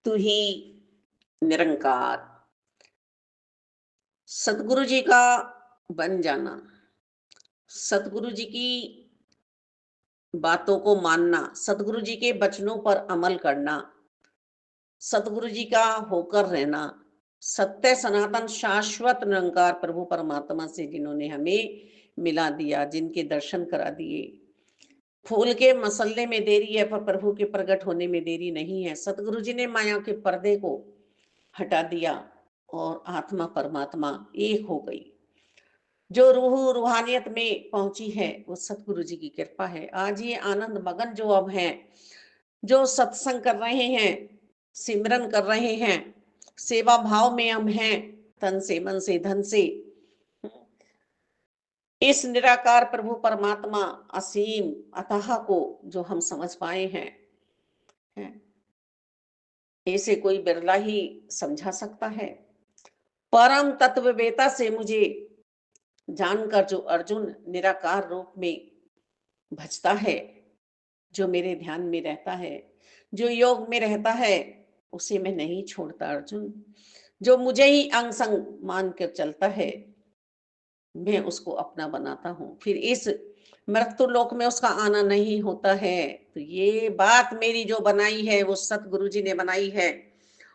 तू ही निरंकार। सतगुरु जी का बन जाना, सतगुरु जी की बातों को मानना, सतगुरु जी के वचनों पर अमल करना, सतगुरु जी का होकर रहना, सत्य सनातन शाश्वत निरंकार प्रभु परमात्मा से जिन्होंने हमें मिला दिया, जिनके दर्शन करा दिए। फूल के मसलने में देरी है पर प्रभु के प्रकट होने में देरी नहीं है। सतगुरु जी ने माया के पर्दे को हटा दिया और आत्मा परमात्मा एक हो गई। जो रूह रूहानियत में पहुंची है वो सतगुरु जी की कृपा है। आज ये आनंद मगन जो अब हैं, जो सत्संग कर रहे हैं, सिमरन कर रहे हैं, सेवा भाव में हम हैं, तन से मन से धन से, इस निराकार प्रभु परमात्मा असीम अतः को जो हम समझ पाए हैं, ऐसे कोई बिरला ही समझा सकता है। परम तत्ववेता से मुझे जानकर जो अर्जुन निराकार रूप में भजता है, जो मेरे ध्यान में रहता है, जो योग में रहता है, उसे मैं नहीं छोड़ता अर्जुन। जो मुझे ही अंग संग मान कर चलता है, मैं उसको अपना बनाता हूँ। फिर इस मृत्यु लोक में उसका आना नहीं होता है। तो ये बात मेरी जो बनाई है वो सतगुरु जी ने बनाई है।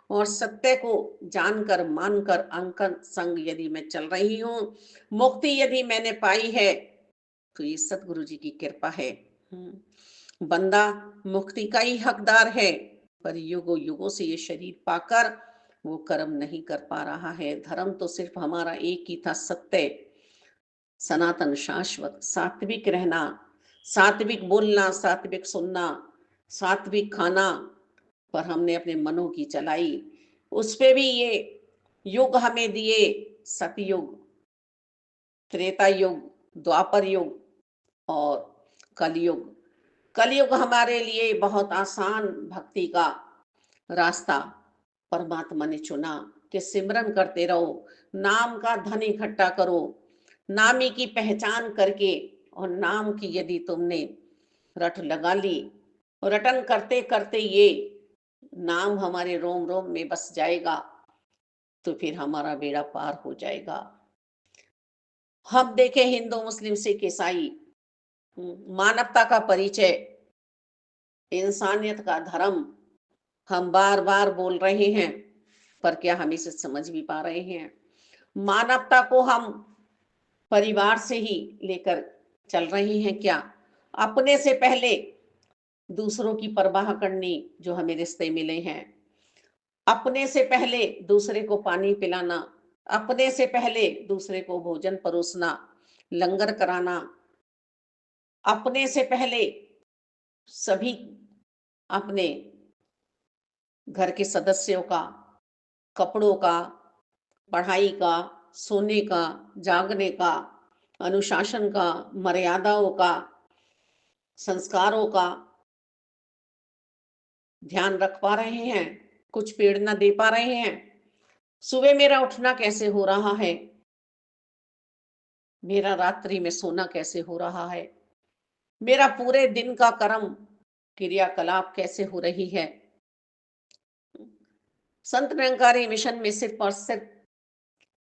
और सत्य को जानकर मानकर अंकन संग यदि मैं चल रही हूँ, मुक्ति यदि मैंने पाई है, तो ये सतगुरु जी की कृपा है। बंदा मुक्ति का ही हकदार है, पर युगों युगों से ये शरीर पाकर वो कर्म नहीं कर पा रहा है। धर्म तो सिर्फ हमारा एक ही था, सत्य सनातन शाश्वत, सात्विक रहना, सात्विक बोलना, सात्विक सुनना, सात्विक खाना, पर हमने अपने मनों की चलाई। उस पे भी ये युग हमें दिए, सतयुग, त्रेता युग, द्वापर युग और कलयुग। कलयुग हमारे लिए बहुत आसान भक्ति का रास्ता परमात्मा ने चुना कि सिमरन करते रहो, नाम का धन इकट्ठा करो, नामी की पहचान करके, और नाम की यदि तुमने रट लगा ली, रटन करते करते ये नाम हमारे रोम रोम में बस जाएगा, तो फिर हमारा बेड़ा पार हो जाएगा। हम देखें हिंदू मुस्लिम सिख ईसाई, मानवता का परिचय, इंसानियत का धर्म हम बार बार बोल रहे हैं, पर क्या हम इसे समझ भी पा रहे हैं? मानवता को हम परिवार से ही लेकर चल रहे हैं क्या? अपने से पहले दूसरों की परवाह करनी, जो हमें रिश्ते मिले हैं, अपने से पहले दूसरे को पानी पिलाना, अपने से पहले दूसरे को भोजन परोसना, लंगर कराना, अपने से पहले सभी अपने घर के सदस्यों का, कपड़ों का, पढ़ाई का, सोने का, जागने का, अनुशासन का, मर्यादाओं का, संस्कारों का ध्यान रख पा रहे हैं? कुछ प्रेरणा दे पा रहे हैं? सुबह मेरा उठना कैसे हो रहा है? मेरा रात्रि में सोना कैसे हो रहा है? मेरा पूरे दिन का कर्म क्रियाकलाप कैसे हो रही है? संत निरंकारी मिशन में सिर्फ और सिर्फ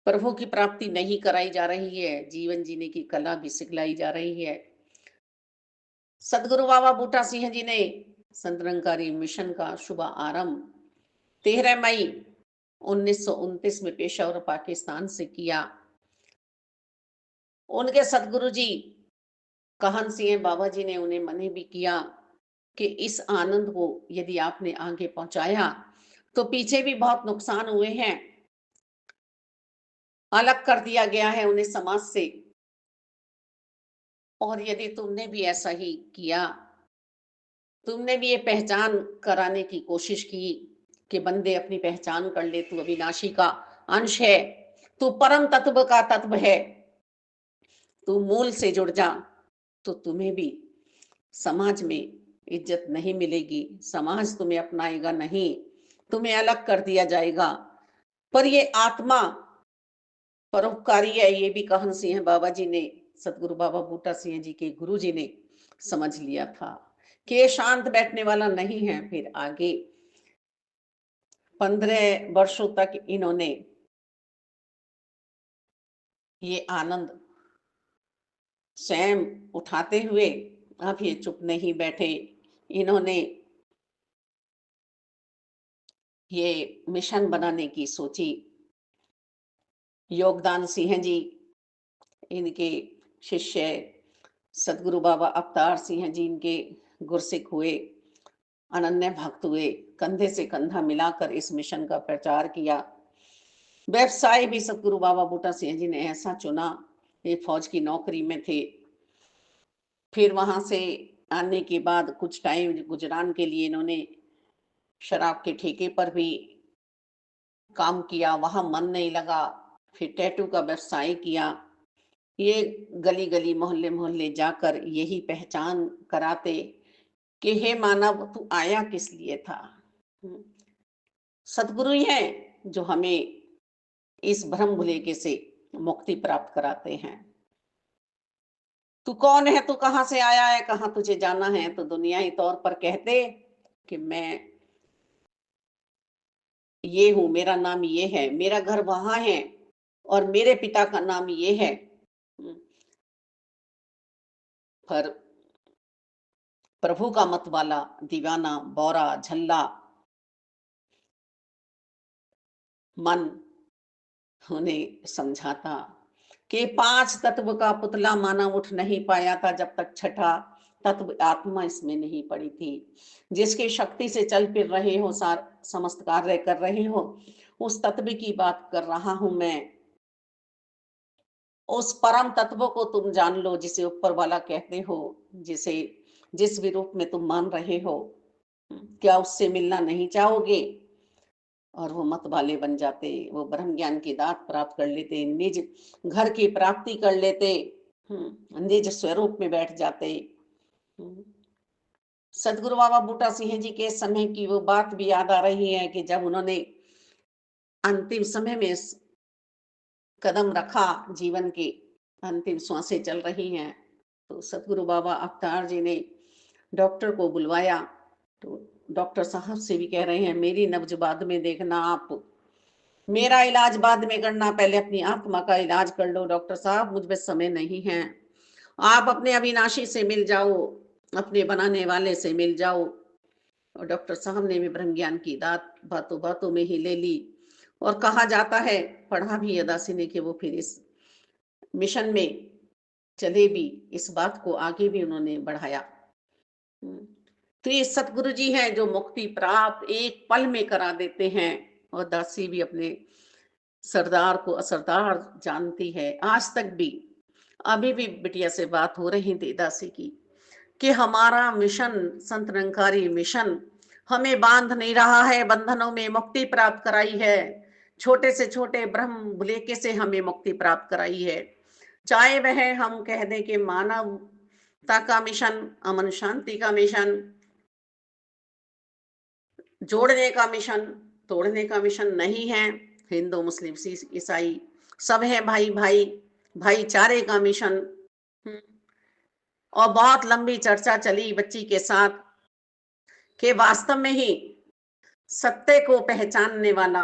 प्रभु की प्राप्ति नहीं कराई जा रही है, जीवन जीने की कला भी सिखलाई जा रही है। सदगुरु बाबा बूटा सिंह जी ने संत निरंकारी मिशन का शुभ आरंभ 13 मई 1929 में पेशावर पाकिस्तान से किया। उनके सदगुरु जी कहन सिंह बाबा जी ने उन्हें मने भी किया कि इस आनंद को यदि आपने आगे पहुंचाया तो पीछे भी बहुत नुकसान हुए हैं, अलग कर दिया गया है उन्हें समाज से, और यदि तुमने भी ऐसा ही किया, तुमने भी ये पहचान कराने की कोशिश की कि बंदे अपनी पहचान कर ले, तू अविनाशी का अंश है, तू परम तत्व का तत्व है, तू मूल से जुड़ जा, तो तुम्हें भी समाज में इज्जत नहीं मिलेगी, समाज तुम्हें अपनाएगा नहीं, तुम्हें अलग कर दिया जाएगा। पर ये आत्मा परोपकारी है, ये भी कहन सिंह बाबा जी ने, सतगुरु बाबा बूटा सिंह जी के गुरु जी ने समझ लिया था कि ये शांत बैठने वाला नहीं है। फिर आगे 15 वर्षों तक इन्होंने ये आनंद स्वयं उठाते हुए अब ये चुप नहीं बैठे। इन्होंने ये मिशन बनाने की सोची। योगदान सिंह जी, इनके शिष्य सदगुरु बाबा अवतार सिंह जी इनके गुरसिख हुए, अनन्य भक्त हुए, कंधे से कंधा मिलाकर इस मिशन का प्रचार किया। व्यवसाय भी सतगुरु बाबा बूटा सिंह जी ने ऐसा चुना, ये फौज की नौकरी में थे। फिर वहां से आने के बाद कुछ टाइम गुजरान के लिए इन्होंने शराब के ठेके पर भी काम किया, वहां मन नहीं लगा। फिर टैटू का व्यवसाय किया। ये गली गली मोहल्ले मोहल्ले जाकर यही पहचान कराते कि हे मानव, तू आया किस लिए था। हम्म, सतगुरु ही है जो हमें इस भ्रम भुलेखे से मुक्ति प्राप्त कराते हैं। तू कौन है, तू कहां से आया है, कहां तुझे जाना है, तो दुनियाई तौर पर कहते कि मैं ये हूं, मेरा नाम ये है, मेरा घर वहां है और मेरे पिता का नाम ये है। पर प्रभु का मत वाला दीवाना बौरा झल्ला मन उन्हें समझाता कि 5 तत्व का पुतला मानव उठ नहीं पाया था जब तक छठा तत्व आत्मा इसमें नहीं पड़ी थी। जिसकी शक्ति से चल फिर रहे हो, सार समस्त कार्य कर रहे हो, उस तत्व की बात कर रहा हूं मैं। उस परम तत्व को तुम जान लो जिसे ऊपर वाला कहते हो, जिसे जिस भी रूप में तुम मान रहे हो। क्या उससे मिलना नहीं चाहोगे? और वो मत वाले बन जाते, वो ब्रह्म ज्ञान की दात प्राप्त कर लेते, निज घर की प्राप्ति कर लेते, निज स्वरूप में बैठ जाते। हम्म, सदगुरु बाबा बूटा सिंह जी के समय की वो बात भी याद आ रही है कि जब उन्होंने अंतिम समय में कदम रखा, जीवन के अंतिम श्वासें चल रही हैं, तो सतगुरु बाबा अवतार जी ने डॉक्टर को बुलवाया। तो डॉक्टर साहब से भी कह रहे हैं, मेरी नब्ज बाद में देखना, आप मेरा इलाज बाद में करना, पहले अपनी आत्मा का इलाज कर लो। डॉक्टर साहब, मुझ में समय नहीं है, आप अपने अविनाशी से मिल जाओ, अपने बनाने वाले से मिल जाओ। और डॉक्टर साहब ने भी ब्रह्म ज्ञान की दात बातों बातों में ही ले ली। और कहा जाता है, पढ़ा भी अदासी ने, कि वो फिर इस मिशन में चले भी, इस बात को आगे भी उन्होंने बढ़ाया। तो ये सतगुरु जी हैं जो मुक्ति प्राप्त एक पल में करा देते हैं। और दासी भी अपने सरदार को असरदार जानती है आज तक भी। अभी भी बिटिया से बात हो रही थी दासी की कि हमारा मिशन, संत निरंकारी मिशन हमें बांध नहीं रहा है, बंधनों में मुक्ति प्राप्त कराई है, छोटे से छोटे ब्रह्म भुलेखे से हमें मुक्ति प्राप्त कराई है। चाहे वह हम कह दें कि मानवता का मिशन, अमन शांति का मिशन, जोड़ने का मिशन, तोड़ने का मिशन नहीं है। हिंदू मुस्लिम सिख ईसाई सब है भाई भाई, भाईचारे का मिशन। हम्म, और बहुत लंबी चर्चा चली बच्ची के साथ कि वास्तव में ही सत्य को पहचानने वाला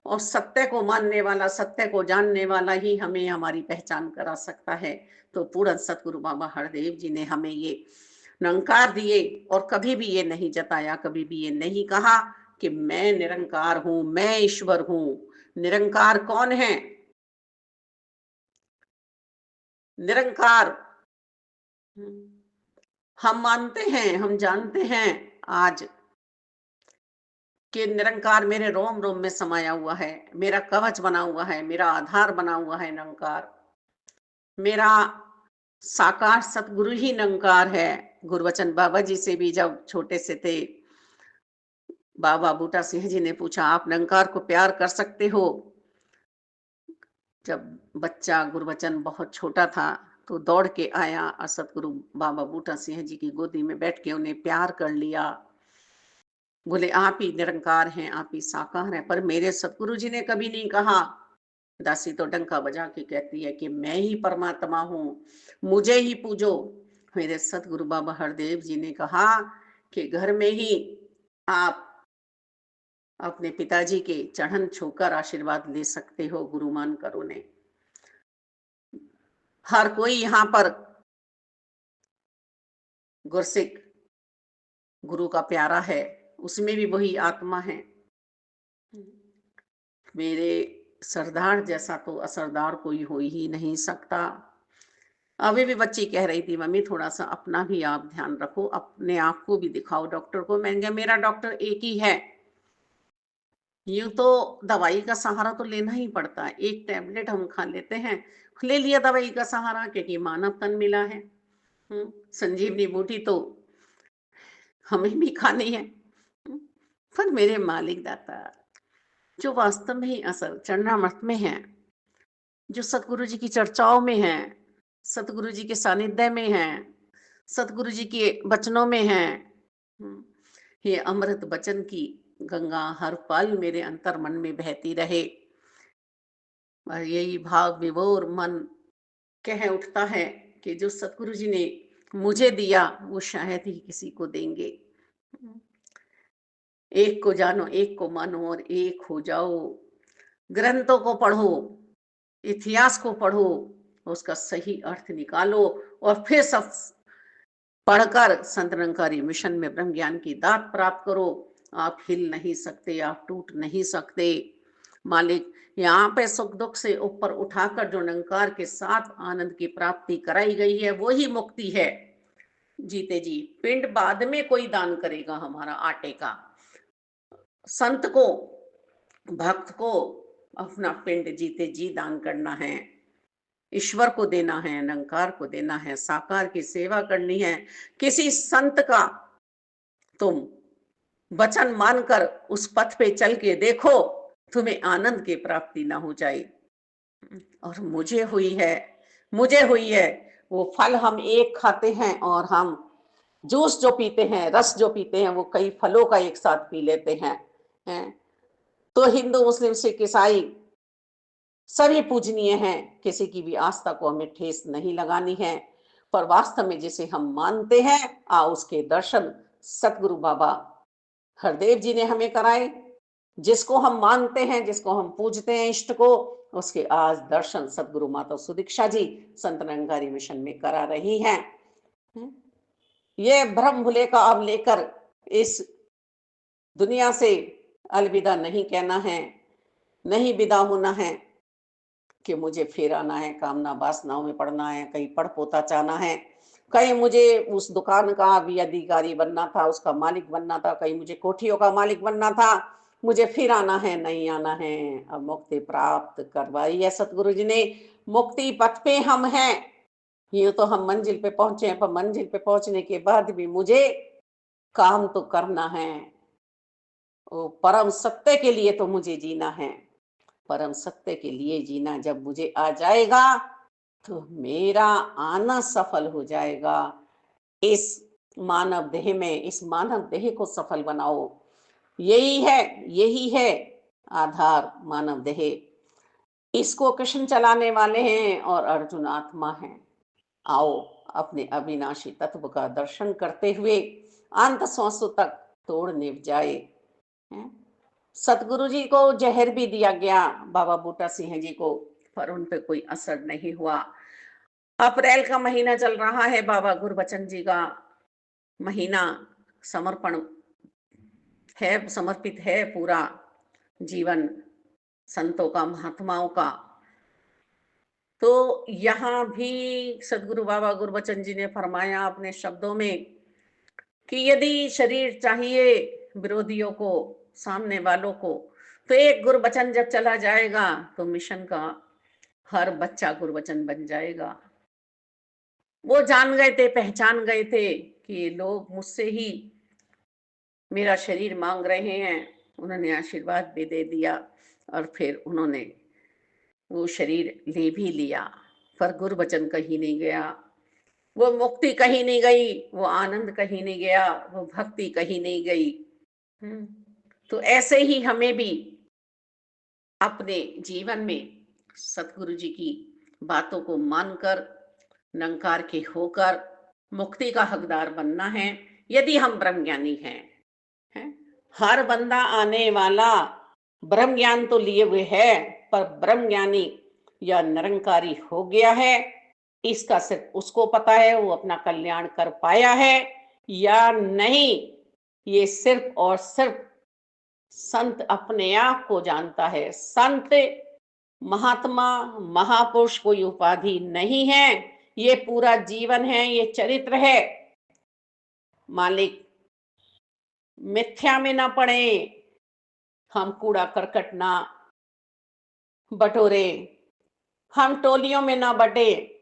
और सत्य को मानने वाला, सत्य को जानने वाला ही हमें हमारी पहचान करा सकता है। तो पूर्ण सतगुरु बाबा हरदेव जी ने हमें ये निरंकार दिए और कभी भी ये नहीं जताया, कभी भी ये नहीं कहा कि मैं निरंकार हूं, मैं ईश्वर हूं। निरंकार कौन है? निरंकार हम मानते हैं, हम जानते हैं आज कि निरंकार मेरे रोम रोम में समाया हुआ है, मेरा कवच बना हुआ है, मेरा आधार बना हुआ है निरंकार। मेरा साकार सतगुरु ही निरंकार है। गुरबचन बाबा जी से भी जब छोटे से थे, बाबा बूटा सिंह जी ने पूछा, आप निरंकार को प्यार कर सकते हो? जब बच्चा गुरबचन बहुत छोटा था तो दौड़ के आया और सतगुरु बाबा बूटा सिंह जी की गोदी में बैठ के उन्हें प्यार कर लिया। बोले, आप ही निरंकार हैं, आप ही साकार हैं। पर मेरे सतगुरु जी ने कभी नहीं कहा। दासी तो डंका बजा के कहती है कि मैं ही परमात्मा हूँ, मुझे ही पूजो। मेरे सतगुरु बाबा हरदेव जी ने कहा कि घर में ही आप अपने पिताजी के चरण छूकर आशीर्वाद ले सकते हो गुरु मानकर उन्हें। हर कोई यहाँ पर गुरसिक गुरु का प्यारा है, उसमें भी वही आत्मा है। मेरे सरदार जैसा तो असरदार कोई हो ही नहीं सकता। अभी भी बच्ची कह रही थी, मम्मी थोड़ा-सा अपना भी आप ध्यान रखो, अपने आप को भी दिखाओ डॉक्टर को। मैंने कहा मेरा डॉक्टर एक ही है। यूँ तो दवाई का सहारा तो लेना ही पड़ता है। एक टैबलेट हम खा लेते हैं, ले लिया दवाई का सहारा क्योंकि मानव तन मिला है। संजीवनी बूटी तो हमें भी खानी है। हुँ, पर मेरे मालिक दाता जो वास्तव में ही असल चरणामृत में हैं, जो सतगुरु जी की चर्चाओं में हैं, सतगुरु जी के सानिध्य में हैं, सतगुरु जी के वचनों में हैं। हुँ, ये अमृत वचन की गंगा हर पल मेरे अंतर मन में बहती रहे और यही भाव विभोर मन कह उठता है कि जो सतगुरु जी ने मुझे दिया वो शायद ही किसी को देंगे। एक को जानो, एक को मानो और एक हो जाओ। ग्रंथों को पढ़ो, इतिहास को पढ़ो, उसका सही अर्थ निकालो और फिर सब पढ़कर संत निरंकारी मिशन में ब्रह्म ज्ञान की दात प्राप्त करो। आप हिल नहीं सकते, आप टूट नहीं सकते। मालिक यहाँ पे सुख दुख से ऊपर उठाकर जो निरंकार के साथ आनंद की प्राप्ति कराई गई है वही मुक्ति है। जीते जी पिंड बाद में कोई दान करेगा हमारा आटे का, संत को भक्त को अपना पिंड जीते जी दान करना है, ईश्वर को देना है, निरंकार को देना है, साकार की सेवा करनी है। किसी संत का तुम वचन मानकर उस पथ पे चल के देखो, तुम्हें आनंद की प्राप्ति ना हो जाए। और मुझे हुई है। वो फल हम एक खाते हैं और हम जूस जो पीते हैं, रस जो पीते हैं, वो कई फलों का एक साथ पी लेते हैं। तो हिंदू मुस्लिम सिख ईसाई सभी पूजनीय हैं, किसी की भी आस्था को हमें ठेस नहीं लगानी है। पर वास्तव में जिसे हम मानते हैं उसके दर्शन सतगुरु बाबा हरदेव जी ने हमें कराए। जिसको हम मानते हैं, जिसको हम पूजते हैं, इष्ट को, उसके आज दर्शन सतगुरु माता सुदीक्षा जी संत निरंकारी मिशन में करा रही हैं। ये भ्रम भुले का अब लेकर इस दुनिया से अलविदा नहीं कहना है, नहीं विदा होना है कि मुझे फिर आना है, कामना वासनाओं में पड़ना है, कहीं पड़ पोता चाहना है, कहीं मुझे उस दुकान का भी अधिकारी बनना था, उसका मालिक बनना था, कहीं मुझे कोठियों का मालिक बनना था, मुझे फिर आना है, नहीं आना है। अब मुक्ति प्राप्त करवाई है सतगुरु जी ने। मुक्ति पथ पे हम हैं। ये तो हम मंजिल पे पहुंचे हैं, पर मंजिल पे पहुंचने के बाद भी मुझे काम तो करना है। वो परम सत्य के लिए तो मुझे जीना है। परम सत्य के लिए जीना जब मुझे आ जाएगा तो मेरा आना सफल हो जाएगा। इस मानव देह में, इस मानव देह को सफल बनाओ। यही है आधार मानव देह। इसको कृष्ण चलाने वाले हैं और अर्जुन आत्मा है। आओ अपने अविनाशी तत्व का दर्शन करते हुए अंत श्वासों तक तोड़ निभ जाए। सतगुरु जी को जहर भी दिया गया बाबा बूटा सिंह जी को, पर उन पे कोई असर नहीं हुआ। अप्रैल का महीना चल रहा है, बाबा गुरबचन जी का महीना समर्पण है, समर्पित है पूरा जीवन संतों का, महात्माओं का। तो यहाँ भी सदगुरु बाबा गुरबचन जी ने फरमाया अपने शब्दों में कि यदि शरीर चाहिए विरोधियों को, सामने वालों को, तो एक गुरबचन जब चला जाएगा तो मिशन का हर बच्चा गुरबचन बन जाएगा। वो जान गए थे, पहचान गए थे कि लोग मुझसे ही मेरा शरीर मांग रहे हैं। उन्होंने आशीर्वाद भी दे दिया और फिर उन्होंने वो शरीर ले भी लिया, पर गुरबचन कहीं नहीं गया, वो मुक्ति कहीं नहीं गई, वो आनंद कहीं नहीं गया, वो भक्ति कहीं नहीं गई। तो ऐसे ही हमें भी अपने जीवन में सतगुरु जी की बातों को मानकर, निरंकार के होकर मुक्ति का हकदार बनना है। यदि हम ब्रह्मज्ञानी हैं, हर बंदा आने वाला ब्रह्म ज्ञान तो लिए हुए है, पर ब्रह्म ज्ञानी या निरंकारी हो गया है, इसका सिर्फ उसको पता है, वो अपना कल्याण कर पाया है या नहीं। ये सिर्फ और सिर्फ संत अपने आप को जानता है। संत, महात्मा, महापुरुष कोई उपाधि नहीं है, ये पूरा जीवन है, ये चरित्र है। मालिक, मिथ्या में ना पड़े, हम कूड़ा करकट ना बटोरे, हम टोलियों में ना बटे,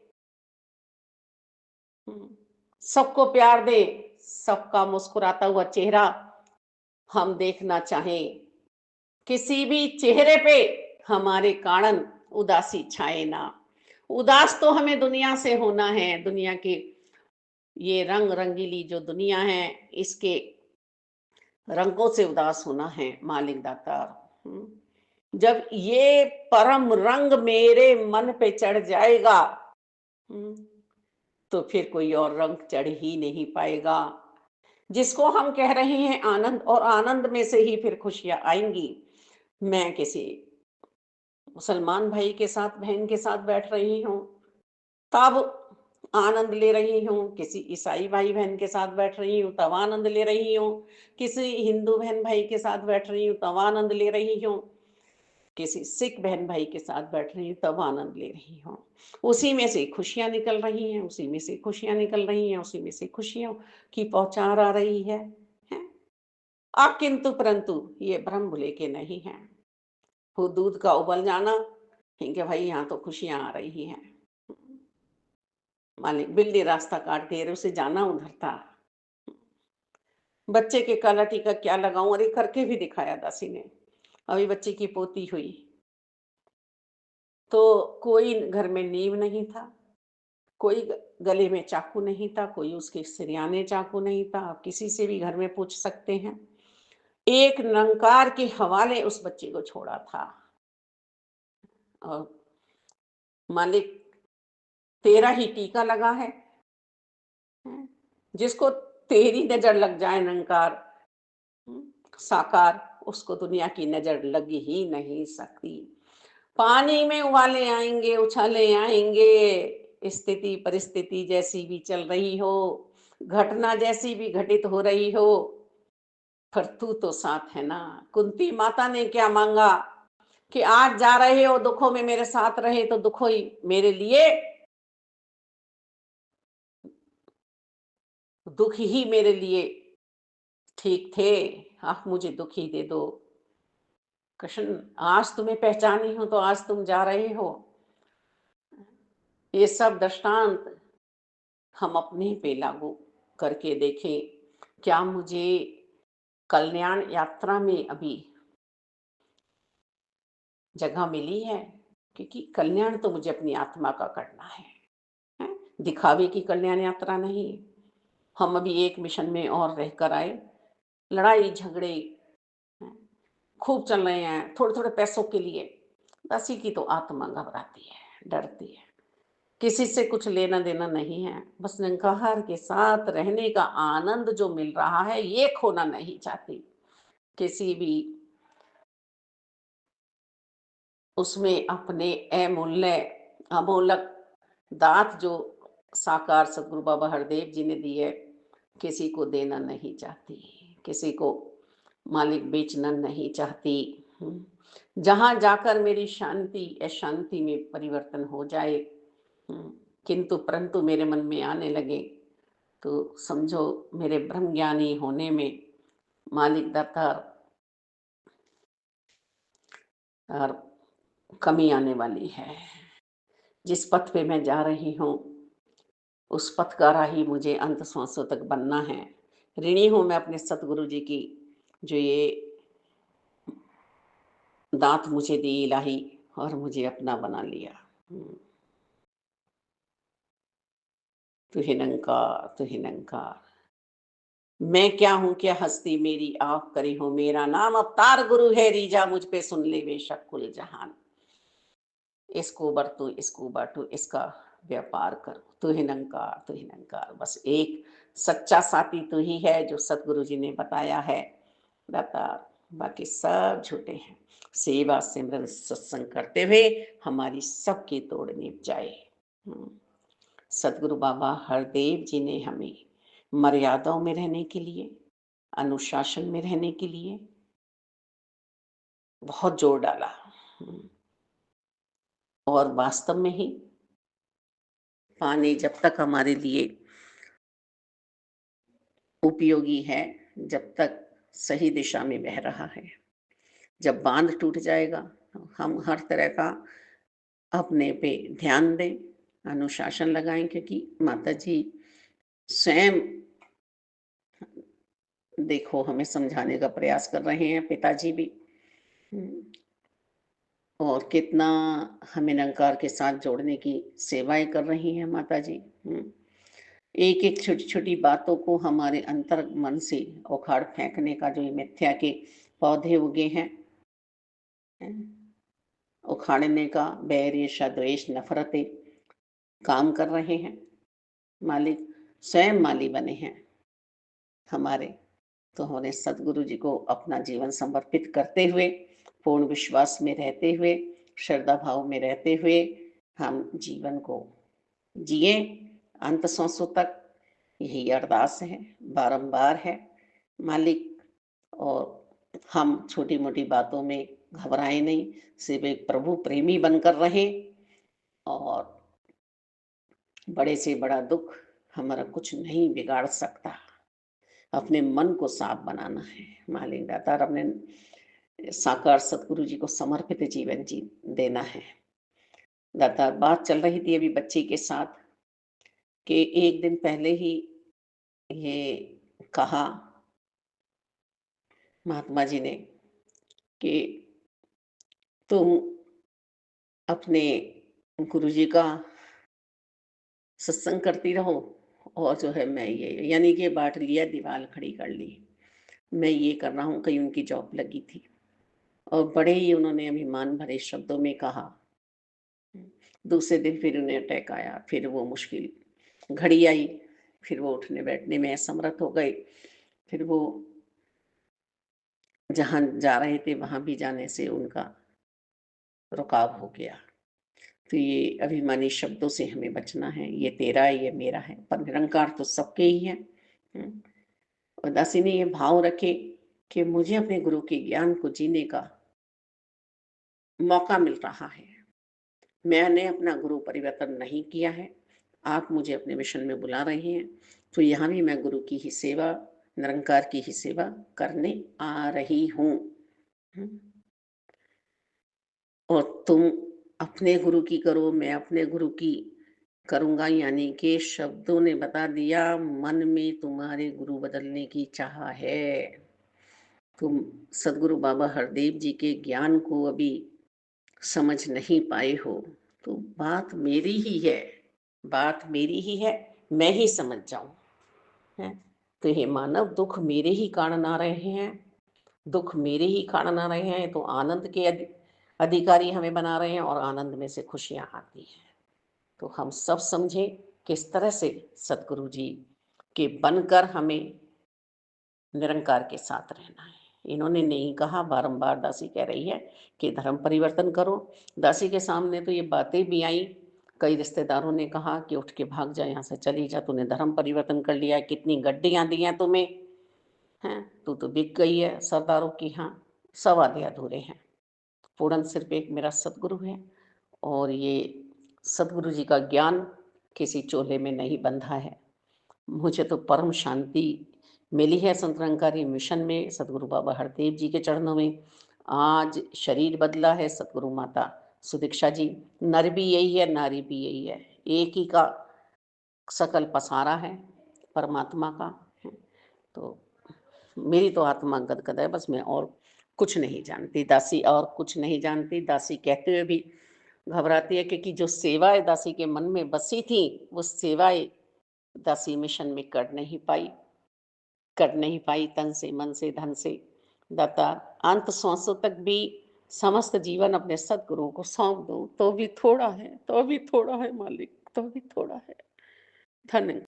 सबको प्यार दे, सबका मुस्कुराता हुआ चेहरा हम देखना चाहें। किसी भी चेहरे पे हमारे कारण उदासी छाए ना। उदास तो हमें दुनिया से होना है, दुनिया के ये रंग रंगीली जो दुनिया है, इसके रंगों से उदास होना है मालिक दाता। जब ये परम रंग मेरे मन पे चढ़ जाएगा, हम्म, तो फिर कोई और रंग चढ़ ही नहीं पाएगा। जिसको हम कह रहे हैं आनंद, और आनंद में से ही फिर खुशियां आएंगी। मैं किसी मुसलमान भाई के साथ, बहन के साथ बैठ रही हूँ तब आनंद ले रही हूँ, किसी ईसाई भाई बहन के साथ बैठ रही हूँ तब आनंद ले रही हूँ, किसी हिंदू बहन भाई के साथ बैठ रही हूँ तब आनंद ले रही हूँ, किसी सिख बहन भाई के साथ बैठ रही हूँ तब आनंद ले रही हूँ। उसी में से खुशियां निकल रही हैं, उसी में से खुशियां निकल रही हैं, उसी में से खुशियों की पौचार आ रही है, हैं? अब किंतु परंतु ये भ्रम भुले के नहीं है। वो दूध का उबल जाना, ठीक है भाई, यहाँ तो खुशियां आ रही हैं। मालिक, बिल्ली रास्ता काट दे रहे, उसे जाना उधर था। बच्चे के काला टीका क्या लगाऊं, अरे करके भी दिखाया दासी ने। अभी बच्ची की पोती हुई तो कोई घर में नींव नहीं था, कोई गले में चाकू नहीं था, कोई उसके सिरयाने चाकू नहीं था। आप किसी से भी घर में पूछ सकते हैं। एक निरंकार के हवाले उस बच्चे को छोड़ा था। और मालिक, तेरा ही टीका लगा है, जिसको तेरी नजर लग जाए निरंकार, साकार, उसको दुनिया की नजर लग ही नहीं सकती। पानी में उबाले आएंगे, उछाले आएंगे, स्थिति परिस्थिति जैसी भी चल रही हो, घटना जैसी भी घटित हो रही हो, पर तू तो साथ है ना। कुंती माता ने क्या मांगा कि आज जा रहे हो दुखों में मेरे साथ रहे, तो दुखों ही मेरे लिए, दुख ही मेरे लिए ठीक थे, आप मुझे दुख ही दे दो। कृष्ण, आज तुम्हें पहचानी हो तो आज तुम जा रहे हो। ये सब दृष्टांत हम अपने पे लागू करके देखें। क्या मुझे कल्याण यात्रा में अभी जगह मिली है? क्योंकि कल्याण तो मुझे अपनी आत्मा का करना है? दिखावे की कल्याण यात्रा नहीं। हम अभी एक मिशन में और रहकर आए, लड़ाई झगड़े खूब चल रहे हैं थोड़े थोड़े पैसों के लिए। दासी की तो आत्मा घबराती है, डरती है। किसी से कुछ लेना देना नहीं है, बस निरंकार के साथ रहने का आनंद जो मिल रहा है ये खोना नहीं चाहती। किसी भी उसमें अपने अमूल्य अमोलक दात जो साकार सदगुरु बाबा हरदेव जी ने दिए, किसी को देना नहीं चाहती, किसी को मालिक बेचना नहीं चाहती। जहां जाकर मेरी शांति अशांति में परिवर्तन हो जाए, किंतु परंतु मेरे मन में आने लगे, तो समझो मेरे ब्रह्म ज्ञानी होने में मालिक दाता और कमी आने वाली है। जिस पथ पे मैं जा रही हूँ उस पथ का राही मुझे अंत श्वासों तक बनना है। ऋणी हूँ मैं अपने सतगुरु जी की, जो ये दात मुझे दी इलाही और मुझे अपना बना लिया। तू ही निरंकार, तू ही निरंकार। मैं क्या हूँ, क्या हस्ती मेरी आप करी हो, मेरा नाम अवतार गुरु है, रीजा मुझ पे सुन ले बेशक कुल जहान। इसको बरतू, इसको बांटू, इसका व्यापार करो। तू ही निरंकार, तू ही निरंकार। बस एक सच्चा साथी तू ही है, जो सतगुरु जी ने बताया है। दाता, बाकी सब झूठे हैं। सेवा सिमरन सत्संग करते हुए हमारी सबकी तोड़ निभ जाए। हम्म, सदगुरु बाबा हरदेव जी ने हमें मर्यादाओं में रहने के लिए, अनुशासन में रहने के लिए बहुत जोर डाला। और वास्तव में ही पानी जब तक हमारे लिए उपयोगी है, जब तक सही दिशा में बह रहा है, जब बांध टूट जाएगा तो हम हर तरह का अपने पे ध्यान दें, अनुशासन लगाएं, क्योंकि माता जी स्वयं देखो हमें समझाने का प्रयास कर रहे हैं, पिताजी भी। हम्म, और कितना हमें निरंकार के साथ जोड़ने की सेवाएं कर रही हैं माता जी। एक एक छोटी छोटी बातों को हमारे अंतर मन से उखाड़ फेंकने का जो ये मिथ्या के पौधे उगे हैं, उखाड़ने का बैर ईर्ष्या द्वेष नफरतें काम कर रहे हैं। मालिक स्वयं माली बने हैं हमारे। तो हमने सदगुरु जी को अपना जीवन समर्पित करते हुए, पूर्ण विश्वास में रहते हुए, श्रद्धा भाव में रहते हुए हम जीवन को जिए अंत सांसों तक। यही अरदास है, बारंबार है मालिक। और हम छोटी मोटी बातों में घबराए नहीं, सिर्फ एक प्रभु प्रेमी बनकर रहें। और बड़े से बड़ा दुख हमारा कुछ नहीं बिगाड़ सकता। अपने मन को साफ बनाना है मालिक दातार, अपने साकार सतगुरु जी को समर्पित जीवन जी देना है दातार। बात चल रही थी अभी बच्ची के साथ कि एक दिन पहले ही ये कहा महात्मा जी ने कि तुम अपने गुरु जी का सत्संग करती रहो, और जो है मैं ये यानी कि बांट लिया, दीवार खड़ी कर ली। मैं ये कर रहा हूँ, कहीं उनकी जॉब लगी थी। और बड़े ही उन्होंने अभिमान भरे शब्दों में कहा। दूसरे दिन फिर उन्हें अटैक आया, फिर वो मुश्किल घड़ी आई, फिर वो उठने बैठने में असमर्थ हो गए। फिर वो जहाँ जा रहे थे वहां भी जाने से उनका रुकाव हो गया। तो ये अभिमानी शब्दों से हमें बचना है। ये तेरा है, ये मेरा है, पर निरंकार तो सबके ही है। और दासी ने ये भाव रखे कि मुझे अपने गुरु के ज्ञान को जीने का मौका मिल रहा है। मैंने अपना गुरु परिवर्तन नहीं किया है, आप मुझे अपने मिशन में बुला रहे हैं, तो यहाँ भी मैं गुरु की ही सेवा, निरंकार की ही सेवा करने आ रही हूँ। और तुम अपने गुरु की करो, मैं अपने गुरु की करूँगा, यानी कि शब्दों ने बता दिया मन में तुम्हारे गुरु बदलने की चाह है। तुम सदगुरु बाबा हरदेव जी के ज्ञान को अभी समझ नहीं पाए हो, तो बात मेरी ही है, बात मेरी ही है, मैं ही समझ जाऊं है। तो ये मानव दुख मेरे ही कारण आ रहे हैं, दुख मेरे ही कारण आ रहे हैं, तो आनंद के अधिकारी हमें बना रहे हैं, और आनंद में से खुशियां आती हैं। तो हम सब समझें किस तरह से सतगुरु जी के बनकर हमें निरंकार के साथ रहना है। इन्होंने नहीं कहा, बारंबार दासी कह रही है कि धर्म परिवर्तन करो। दासी के सामने तो ये बातें भी आई, कई रिश्तेदारों ने कहा कि उठ के भाग जा, यहाँ से चली जा, तूने धर्म परिवर्तन कर लिया है, कितनी गड्डियाँ दी हैं तुम्हें, हैं तू तो बिक गई है सरदारों की। हाँ, सब आधे अधूरे हैं। पूर्ण सिर्फ एक मेरा सतगुरु है, और ये सतगुरु जी का ज्ञान किसी चोले में नहीं बंधा है। मुझे तो परम शांति मिली है संत निरंकारी मिशन में, सतगुरु बाबा हरदेव जी के चरणों में। आज शरीर बदला है सतगुरु माता सुदीक्षा जी, नर भी यही है, नारी भी यही है, एक ही का सकल पसारा है परमात्मा का। तो मेरी तो आत्मा गदगद है, बस मैं और कुछ नहीं जानती दासी, और कुछ नहीं जानती दासी कहते हुए भी घबराती है, क्योंकि जो सेवाएं दासी के मन में बसी थी, वो सेवाएं दासी मिशन में कर नहीं पाई तन से, मन से, धन से। दाता अंत श्वासों तक भी समस्त जीवन अपने सदगुरु को सौंप दूं तो भी थोड़ा है, तो भी थोड़ा है मालिक, तो भी थोड़ा है। धन्य